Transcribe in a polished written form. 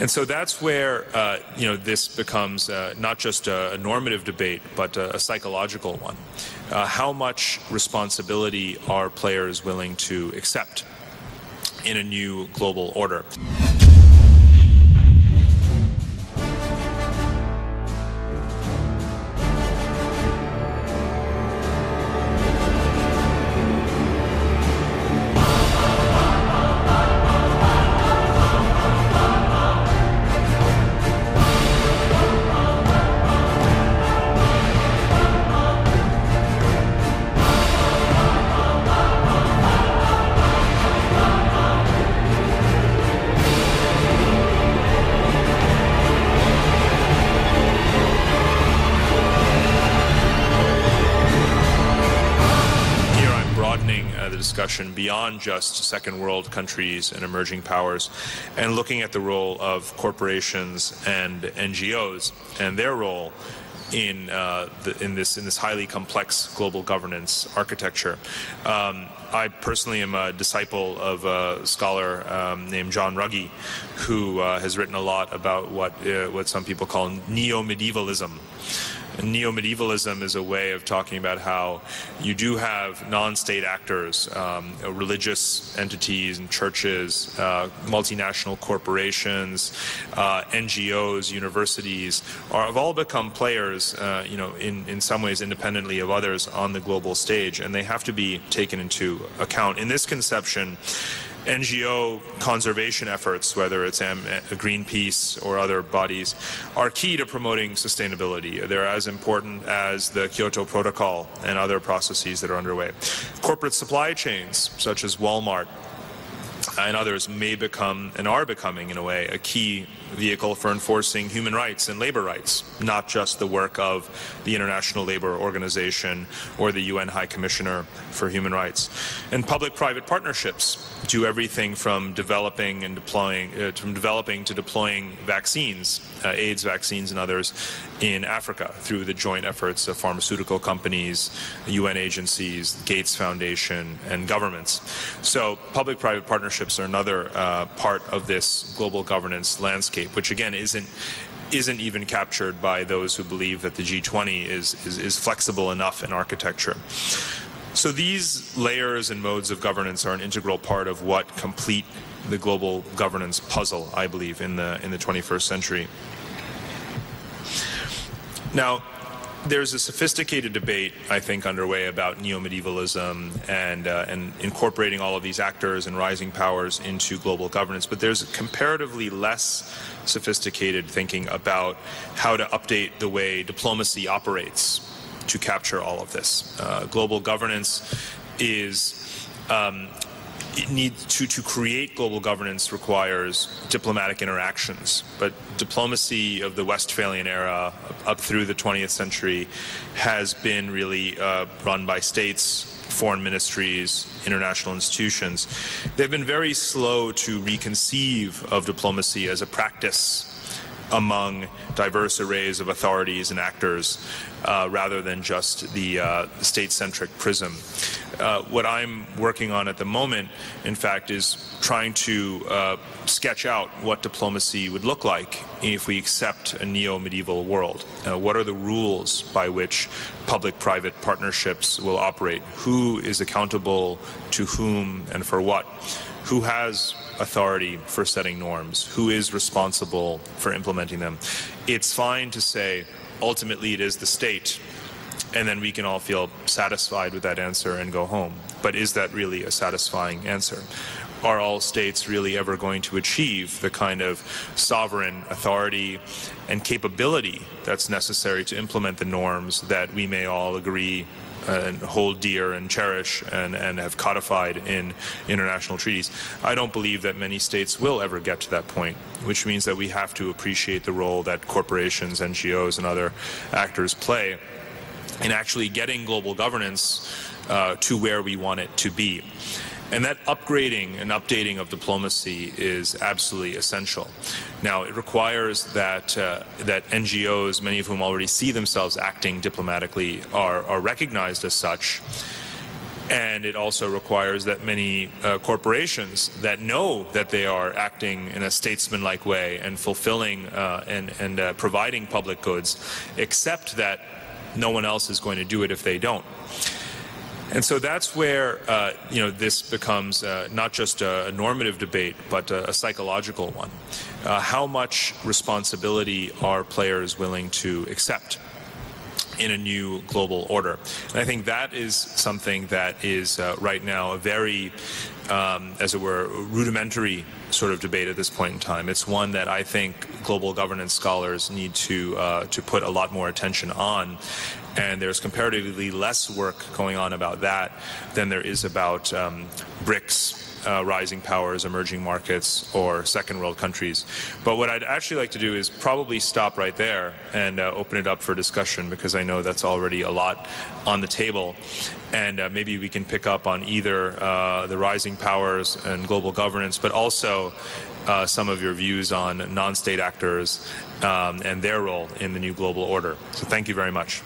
And so that's where this becomes not just a normative debate, but a psychological one. How much responsibility are players willing to accept in a new global order? Discussion beyond just second world countries and emerging powers, and looking at the role of corporations and NGOs and their role in this highly complex global governance architecture. I personally am a disciple of a scholar named John Ruggie, who has written a lot about what some people call neomedievalism. Neomedievalism is a way of talking about how you do have non-state actors, religious entities and churches, multinational corporations, NGOs, universities, have all become players, in some ways independently of others on the global stage, and they have to be taken into account. In this conception, NGO conservation efforts, whether it's Greenpeace or other bodies, are key to promoting sustainability. They're as important as the Kyoto Protocol and other processes that are underway. Corporate supply chains, such as Walmart and others, may become and are becoming, in a way, a key vehicle for enforcing human rights and labor rights, not just the work of the International Labour Organization or the UN High Commissioner for Human Rights. And public-private partnerships do everything from developing to deploying vaccines, AIDS vaccines and others, in Africa through the joint efforts of pharmaceutical companies, UN agencies, Gates Foundation, and governments. So public-private partnerships are another part of this global governance landscape, which again isn't even captured by those who believe that the G20 is flexible enough in architecture. So these layers and modes of governance are an integral part of what complete the global governance puzzle, I believe, in the 21st century. Now, there's a sophisticated debate, I think, underway about neomedievalism and incorporating all of these actors and rising powers into global governance, but there's comparatively less sophisticated thinking about how to update the way diplomacy operates to capture all of this. Global governance is to create global governance requires diplomatic interactions, but diplomacy of the Westphalian era up through the 20th century has been really run by states, foreign ministries, international institutions. They've been very slow to reconceive of diplomacy as a practice among diverse arrays of authorities and actors, rather than just the state-centric prism. What I'm working on at the moment, in fact, is trying to sketch out what diplomacy would look like if we accept a neo-medieval world. What are the rules by which public-private partnerships will operate? Who is accountable to whom and for what? Who has authority for setting norms? Who is responsible for implementing them? It's fine to say, ultimately it is the state, and then we can all feel satisfied with that answer and go home. But is that really a satisfying answer? Are all states really ever going to achieve the kind of sovereign authority and capability that's necessary to implement the norms that we may all agree and hold dear and cherish and have codified in international treaties? I don't believe that many states will ever get to that point, which means that we have to appreciate the role that corporations, NGOs, and other actors play in actually getting global governance to where we want it to be. And that upgrading and updating of diplomacy is absolutely essential. Now, it requires that that NGOs, many of whom already see themselves acting diplomatically, are recognized as such. And it also requires that many corporations that know that they are acting in a statesman-like way and fulfilling and providing public goods accept that no one else is going to do it if they don't. And so that's where this becomes not just a normative debate, but a psychological one. How much responsibility are players willing to accept in a new global order? And I think that is something that is right now a very, as it were, rudimentary sort of debate at this point in time. It's one that I think global governance scholars need to put a lot more attention on. And there's comparatively less work going on about that than there is about BRICS, rising powers, emerging markets, or second world countries. But what I'd actually like to do is probably stop right there and open it up for discussion, because I know that's already a lot on the table. And maybe we can pick up on either the rising powers and global governance, but also some of your views on non-state actors and their role in the new global order. So thank you very much.